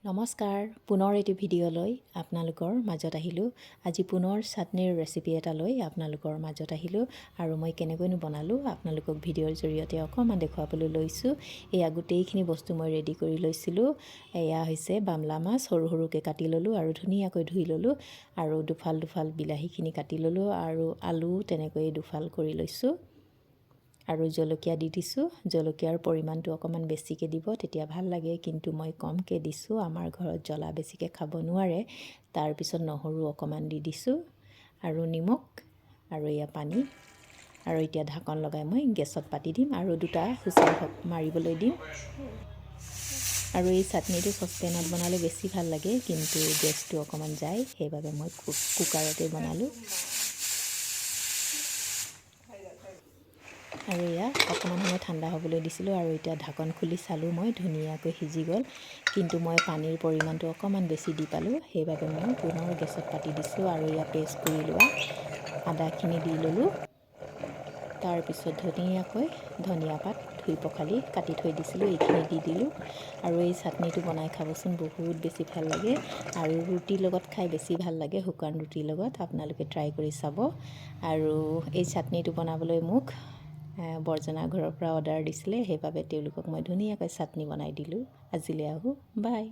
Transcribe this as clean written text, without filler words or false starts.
নমস্কাৰ, পুনৰ এটি ভিডিঅ'লৈ আপোনালোকৰ মাজত আহিলোঁ। আজি পুনৰ চাটনিৰ ৰেচিপি এটা লৈ আপোনালোকৰ মাজত আহিলোঁ আৰু মই কেনেকৈনো বনালোঁ আপোনালোকক ভিডিঅ'ৰ জৰিয়তে অকণমান দেখুৱাবলৈ লৈছোঁ। এয়া গোটেইখিনি বস্তু মই ৰেডি কৰি লৈছিলোঁ। এয়া হৈছে বামলা মাছ, সৰু সৰুকৈ কাটি ল'লোঁ আৰু ধুনীয়াকৈ ধুই ল'লোঁ আৰু দুফাল দুফাল বিলাহীখিনি কাটি ল'লোঁ আৰু আলু তেনেকৈ দুফাল কৰি লৈছোঁ আৰু জলকীয়া দি দিছোঁ। জলকীয়াৰ পৰিমাণটো অকণমান বেছিকৈ দিব, তেতিয়া ভাল লাগে, কিন্তু মই কমকৈ দিছোঁ। আমাৰ ঘৰত জ্বলা বেছিকৈ খাব নোৱাৰে। তাৰপিছত নহৰু অকণমান দি দিছোঁ আৰু নিমখ আৰু এয়া পানী। আৰু এতিয়া ঢাকন লগাই মই গেছত পাতি দিম আৰু দুটা হুইচেল মাৰিবলৈ দিম। আৰু এই চাটনিটো চচপেনত বনালে বেছি ভাল লাগে, কিন্তু গেছটো অকণমান যায়, সেইবাবে মই কুকাৰতে বনালোঁ। আৰু এয়া অকণমান সময় ঠাণ্ডা হ'বলৈ দিছিলোঁ আৰু এতিয়া ঢাকন খুলি চালোঁ, মই ধুনীয়াকৈ সিজি গ'ল, কিন্তু মই পানীৰ পৰিমাণটো অকণমান বেছি দি পালোঁ, সেইবাবে মই পুনৰ গেছত পাতি দিছোঁ। আৰু এয়া পেষ্ট কৰি লোৱা আদাখিনি দি ল'লোঁ। তাৰপিছত ধুনীয়াকৈ ধনিয়া পাত ধুই পখালি কাটি থৈ দিছিলোঁ, এইখিনি দি দিলোঁ। আৰু এই চাটনিটো বনাই খাবচোন, বহুত বেছি ভাল লাগে আৰু ৰুটিৰ লগত খাই বেছি ভাল লাগে, শুকান ৰুটিৰ লগত। আপোনালোকে ট্ৰাই কৰি চাব। আৰু এই চাটনিটো বনাবলৈ মোক বৰ্জনাৰ ঘৰৰ পৰা অৰ্ডাৰ দিছিলে, সেইবাবে তেওঁলোকক মই ধুনীয়াকৈ চাটনি বনাই দিলোঁ। আজিলৈ আহোঁ, বাই।